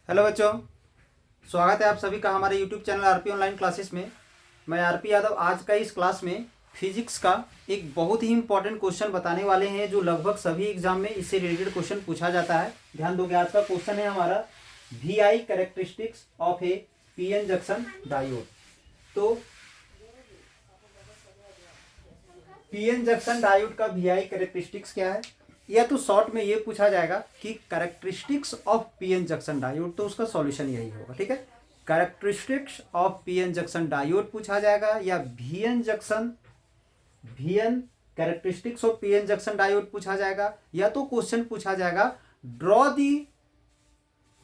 Hello बच्चों, स्वागत है आप सभी का हमारे YouTube channel RP online classes में। मैं आरपी यादव आज का इस क्लास में फिजिक्स का एक बहुत ही इंपॉर्टेंट क्वेश्चन बताने वाले हैं जो लगभग सभी एग्जाम में इससे रिलेटेड क्वेश्चन पूछा जाता है। ध्यान दोगे, आज का क्वेश्चन है हमारा V I characteristics of a P N junction diode. तो पी एन जंक्शन डायोड का वी आई कैरेक्टरिस्टिक्स क्या है, या तो शॉर्ट में ये पूछा जाएगा कि characteristics of PN junction diode, तो उसका सॉल्यूशन यही होगा। ठीक है, characteristics of PN junction diode पूछा जाएगा, या VN characteristics of PN junction diode पूछा जाएगा, या तो क्वेश्चन पूछा जाएगा draw the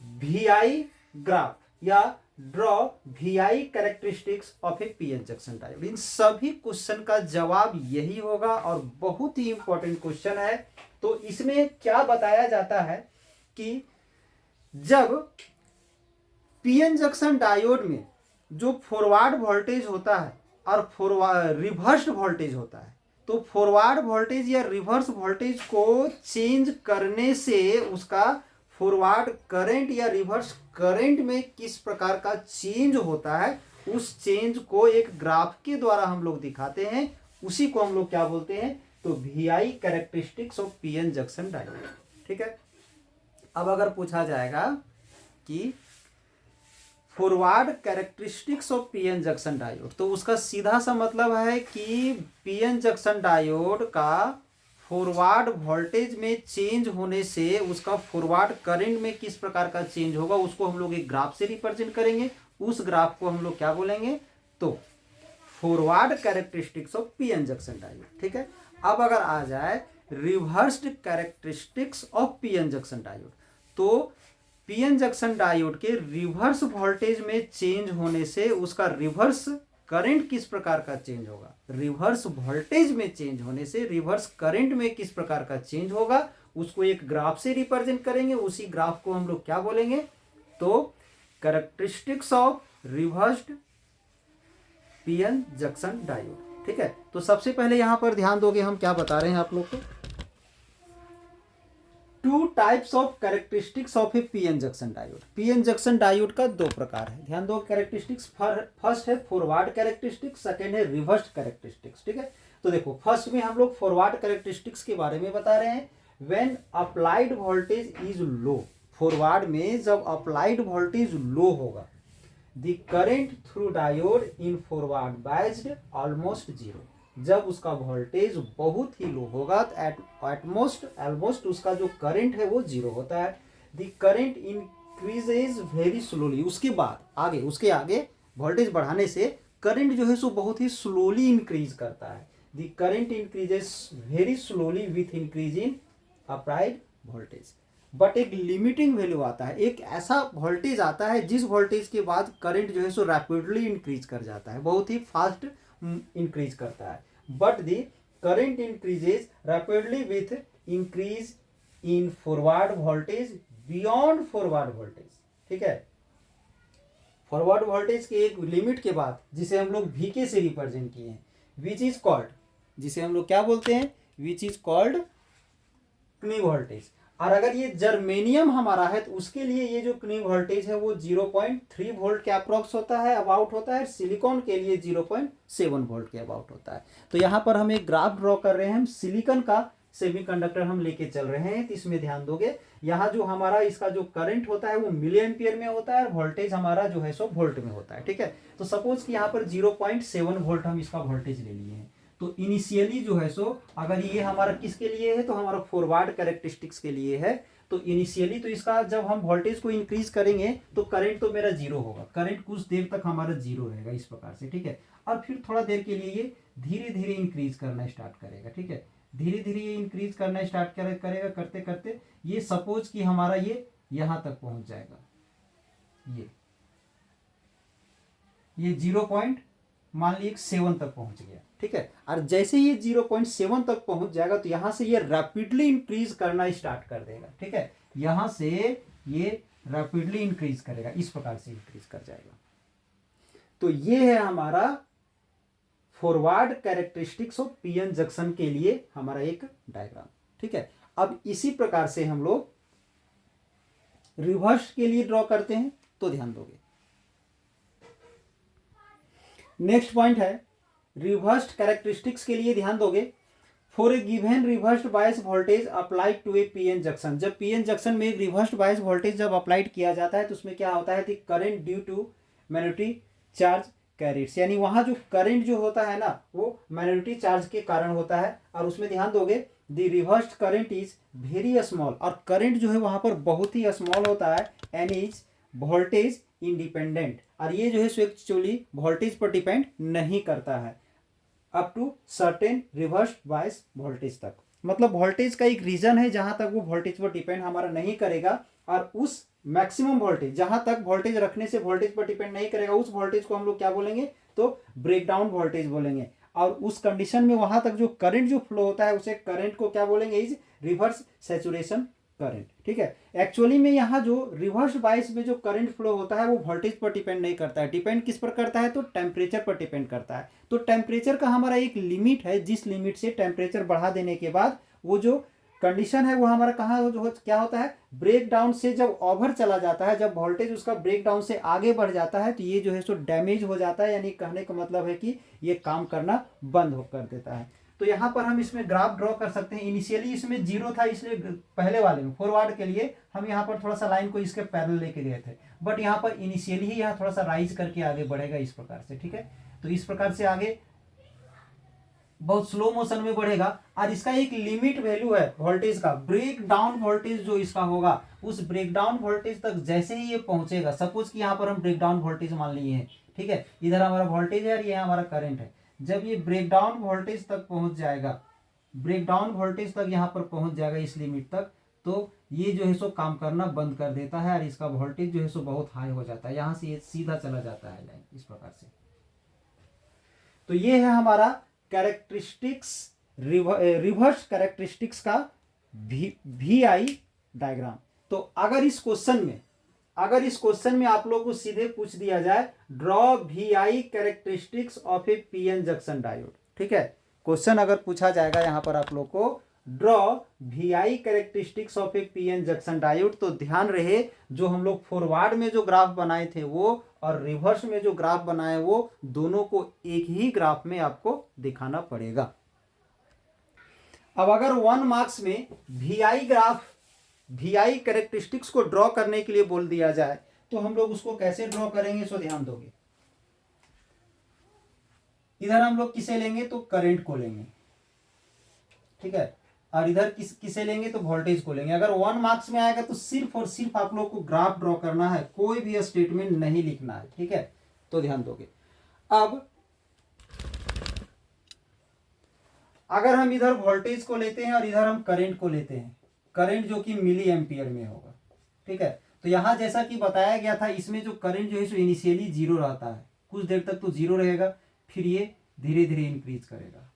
V I graph या draw V I characteristics of a PN junction diode. इन सभी क्वेश्चन का जवाब यही होगा और बहुत ही इंपॉर्टेंट क्वेश्चन है। तो इसमें क्या बताया जाता है कि जब पीएन जंक्शन डायोड में जो फॉरवर्ड वोल्टेज होता है और रिवर्स वोल्टेज होता है, तो फॉरवर्ड वोल्टेज या रिवर्स वोल्टेज को चेंज करने से उसका फॉरवर्ड करंट या रिवर्स करंट में किस प्रकार का चेंज होता है, उस चेंज को एक ग्राफ के द्वारा हम लोग दिखाते हैं। उसी को हम लोग क्या बोलते हैं, तो V I characteristics of PN junction diode. ठीक है, अब अगर पूछा जाएगा कि forward characteristics of PN junction diode, तो उसका सीधा सा मतलब है कि पीएन जंक्शन डायोड का फॉरवर्ड वोल्टेज में चेंज होने से उसका फॉरवर्ड करंट में किस प्रकार का चेंज होगा, उसको हम लोग एक ग्राफ से रिप्रेजेंट करेंगे। उस ग्राफ को हम लोग क्या बोलेंगे, तो forward characteristics of PN junction diode. ठीक है, अब अगर आ जाए reversed characteristics of PN junction diode, तो पीएन जंक्शन डायोड के रिवर्स वोल्टेज में चेंज होने से उसका रिवर्स करंट किस प्रकार का चेंज होगा, रिवर्स वोल्टेज में चेंज होने से रिवर्स करंट में किस प्रकार का चेंज होगा, उसको एक ग्राफ से रिप्रेजेंट करेंगे। उसी ग्राफ को हम लोग क्या बोलेंगे, तो characteristics of reversed PN junction diode. ठीक है, तो सबसे पहले यहां पर ध्यान दोगे, हम क्या बता रहे हैं आप लोग को, two types of characteristics of a PN junction diode. PN junction diode का दो प्रकार है, ध्यान दो कैरेक्टरिस्टिक्स। फर्स्ट है फॉरवर्ड कैरेक्टरिस्टिक्स, सेकंड है रिवर्स कैरेक्टरिस्टिक्स। ठीक है, तो देखो फर्स्ट में हम लोग फॉरवर्ड कैरेक्टरिस्टिक्स के बारे में बता रहे हैं। When applied voltage is low, forward में जब अप्लाइड वोल्टेज लो होगा, the current through diode in forward biased almost zero, जब उसका वोल्टेज बहुत ही लो होगा तो ऑलमोस्ट उसका जो करंट है वो जीरो होता है। The current increases very slowly, उसके बाद आगे उसके आगे वोल्टेज बढ़ाने से करंट जो है सो बहुत ही स्लोली इंक्रीज करता है। The current increases very slowly with increase in applied voltage, but एक लिमिटिंग वैल्यू आता है, एक ऐसा वोल्टेज आता है जिस वोल्टेज के बाद करंट जो है सो रैपिडली इंक्रीज कर जाता है, बहुत ही फास्ट इंक्रीज करता है। But the current increases rapidly with increase in forward voltage beyond forward voltage. ठीक है, फॉरवर्ड वोल्टेज के एक लिमिट के बाद, जिसे हम लोग वीके से रिप्रेजेंट किए हैं, विच इज कॉल्ड, जिसे हम लोग क्या बोलते हैं, विच इज कॉल्ड क्नी वोल्टेज। और अगर ये जर्मेनियम हमारा है तो उसके लिए ये जो क्नी वोल्टेज है वो 0.3 वोल्ट के अप्रॉक्स होता है, अबाउट होता है। सिलिकॉन के लिए 0.7 वोल्ट के अबाउट होता है। तो यहाँ पर हम एक ग्राफ ड्रॉ कर रहे हैं, हम सिलिकॉन का सेमीकंडक्टर हम लेके चल रहे हैं। तो इसमें ध्यान दोगे, यहाँ जो हमारा इसका जो करंट होता है वो मिली एम्पियर में होता है और वोल्टेज हमारा जो है सो वोल्ट में होता है। ठीक है, तो सपोज कि यहाँ पर 0.7 वोल्ट हम इसका वोल्टेज ले लिए हैं। तो इनिशियली जो है सो अगर ये हमारा किसके लिए है, तो हमारा फॉरवर्ड कैरेक्टरिस्टिक्स के लिए है। तो इनिशियली तो इसका जब हम वोल्टेज को इंक्रीज करेंगे तो करंट तो मेरा जीरो होगा, करंट कुछ देर तक हमारा जीरो रहेगा इस प्रकार से। ठीक है, और फिर थोड़ा देर के लिए ये धीरे धीरे इंक्रीज करना स्टार्ट करेगा। ठीक है, धीरे धीरे ये इंक्रीज करना स्टार्ट करेगा, करते करते ये सपोज कि हमारा ये यहां तक पहुंच जाएगा, ये 0.7 तक पहुंच गया। ठीक है, और जैसे ये 0.7 तक पहुंच जाएगा तो यहां से ये रैपिडली इंक्रीज करना स्टार्ट कर देगा। ठीक है, यहां से ये रैपिडली इंक्रीज करेगा, इस प्रकार से इंक्रीज कर जाएगा। तो ये है हमारा forward characteristics of PN junction के लिए हमारा एक डायग्राम। ठीक है, अब इसी प्रकार से हम लोग रिवर्स के लिए ड्रॉ करते हैं तो ध्यान दोगे। नेक्स्ट पॉइंट है रिवर्स्ड कैरेक्टरिस्टिक्स के लिए ड्यान दोगे। For a given reversed bias voltage applied to a PN junction, जब पीएन जंक्शन में एक रिवर्स्ड बायस वोल्टेज जब अप्लाइड किया जाता है तो उसमें क्या होता है कि current due to magnetic charge carriers, यानी वहां जो करंट जो होता है ना वो मैग्नेटिक चार्ज के कारण होता है। और उसमें ध्यान दोगे the reversed current is very small, और करंट जो है वहां पर बहुत ही स्मॉल होता है, एंड इज वोल्टेज इंडिपेंडेंट, और ये जो है सो एक्चुअली वोल्टेज पर डिपेंड नहीं करता है up to certain reverse bias voltage तक। मतलब वोल्टेज का एक रीजन है जहां तक वो वोल्टेज पर डिपेंड हमारा नहीं करेगा, और उस मैक्सिमम वोल्टेज जहां तक वोल्टेज रखने से वोल्टेज पर डिपेंड नहीं करेगा उस वोल्टेज को हम लोग क्या बोलेंगे तो ब्रेकडाउन वोल्टेज बोलेंगे। और उस कंडीशन में वहां तक जो करंट जो फ्लो होता है उसे करंट को क्या बोलेंगे इज रिवर्स सैचुरेशन करंट। ठीक है, एक्चुअली में यहाँ जो रिवर्स बायस में जो करंट फ्लो होता है वो वोल्टेज पर डिपेंड नहीं करता है, डिपेंड किस पर करता है तो टेम्परेचर पर डिपेंड करता है। तो टेम्परेचर का हमारा एक लिमिट है, जिस लिमिट से टेम्परेचर बढ़ा देने के बाद वो जो कंडीशन है वो हमारा कहाँ क्या होता है ब्रेक डाउन से जब ओवर चला जाता है, जब वोल्टेज उसका ब्रेक डाउन से आगे बढ़ जाता है तो ये जो है सो डैमेज हो जाता है, यानी कहने का मतलब है कि ये काम करना बंद हो कर देता है। तो यहाँ पर हम इसमें ग्राफ ड्रॉ कर सकते हैं। इनिशियली इसमें जीरो था, इसलिए पहले वाले में फॉरवर्ड के लिए हम यहाँ पर थोड़ा सा लाइन को इसके पैरेलल लेके गए थे, बट यहाँ पर इनिशियली ही यहाँ थोड़ा सा राइज करके आगे बढ़ेगा इस प्रकार से। ठीक है, तो इस प्रकार से आगे बहुत स्लो मोशन में बढ़ेगा, और इसका एक लिमिट वैल्यू है वोल्टेज का, ब्रेक डाउन वोल्टेज जो इसका होगा उस ब्रेक डाउन वोल्टेज तक जैसे ही ये पहुंचेगा, सपोज कि यहाँ पर हम ब्रेक डाउन वोल्टेज मान लिए हैं, ठीक है, इधर हमारा वोल्टेज है और ये हमारा करंट है, जब ये ब्रेक डाउन वोल्टेज तक पहुंच जाएगा, ब्रेक डाउन वोल्टेज तक यहाँ पर पहुंच जाएगा इस लिमिट तक, तो ये जो है सो काम करना बंद कर देता है और इसका वोल्टेज जो है सो बहुत हाई हो जाता है, यहाँ से ये सीधा चला जाता है लाइन इस प्रकार से। तो ये है हमारा कैरेक्टरिस्टिक्स रिवर्स कैरेक्टरिस्टिक्स का वी आई डायग्राम। तो अगर इस क्वेश्चन में आप लोग को सीधे पूछ दिया जाए draw V I characteristics of a PN junction diode, ठीक है, क्वेश्चन अगर पूछा जाएगा यहाँ पर आप लोग को draw V I characteristics of a PN junction diode, तो ध्यान रहे जो हम लोग फॉरवर्ड में जो ग्राफ बनाए थे वो और रिवर्स में जो ग्राफ बनाए वो दोनों को एक ही ग्राफ में आपको दिखाना पड़ेगा। अब अगर 1 मार्क्स में वी आई कैरेक्टरिस्टिक्स को ड्रॉ करने के लिए बोल दिया जाए तो हम लोग उसको कैसे ड्रॉ करेंगे, सो ध्यान दोगे। इधर हम लोग किसे लेंगे तो करंट को लेंगे, ठीक है, और इधर किसे लेंगे तो वोल्टेज को लेंगे। अगर 1 मार्क्स में आएगा तो सिर्फ और सिर्फ आप लोग को ग्राफ ड्रॉ करना है, कोई भी स्टेटमेंट नहीं लिखना है, ठीक है, तो ध्यान दोगे। अब अगर हम इधर वोल्टेज को लेते हैं और इधर हम करंट को लेते हैं, करंट जो कि मिली एम्पियर में होगा, ठीक है, तो यहां जैसा कि बताया गया था इसमें जो करंट जो है सो इनिशियली जीरो रहता है, कुछ देर तक तो जीरो रहेगा, फिर ये धीरे धीरे इंक्रीज करेगा,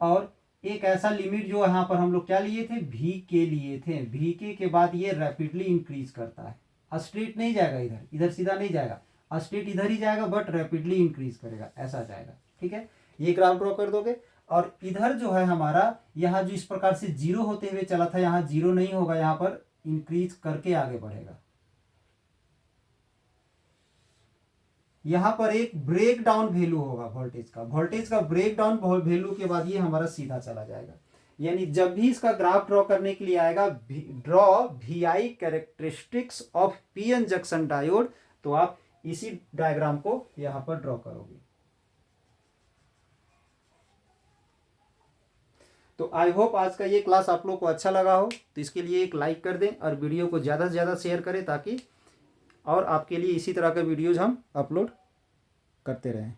और एक ऐसा लिमिट जो यहाँ पर हम लोग क्या लिए थे वी के लिए थे, वी के बाद ये रैपिडली इंक्रीज करता है, स्ट्रेट नहीं जाएगा, इधर सीधा नहीं जाएगा, स्ट्रेट इधर ही जाएगा बट रैपिडली इंक्रीज करेगा, ऐसा जाएगा, ठीक है, ये ग्राफ ड्रॉ कर दोगे। और इधर जो है हमारा यहाँ जो इस प्रकार से जीरो होते हुए चला था, यहाँ जीरो नहीं होगा, यहाँ पर इंक्रीज करके आगे बढ़ेगा, यहाँ पर एक ब्रेक डाउन वैल्यू होगा वोल्टेज का ब्रेक डाउन वैल्यू के बाद ये हमारा सीधा चला जाएगा। यानी जब भी इसका ग्राफ ड्रॉ करने के लिए आएगा draw V I characteristics of PN junction diode, तो आप इसी डायग्राम को यहां पर ड्रॉ करोगे। तो आई होप आज का ये क्लास आप लोग को अच्छा लगा हो, तो इसके लिए एक लाइक कर दें और वीडियो को ज़्यादा से ज़्यादा शेयर करें ताकि और आपके लिए इसी तरह के वीडियोज़ हम अपलोड करते रहें।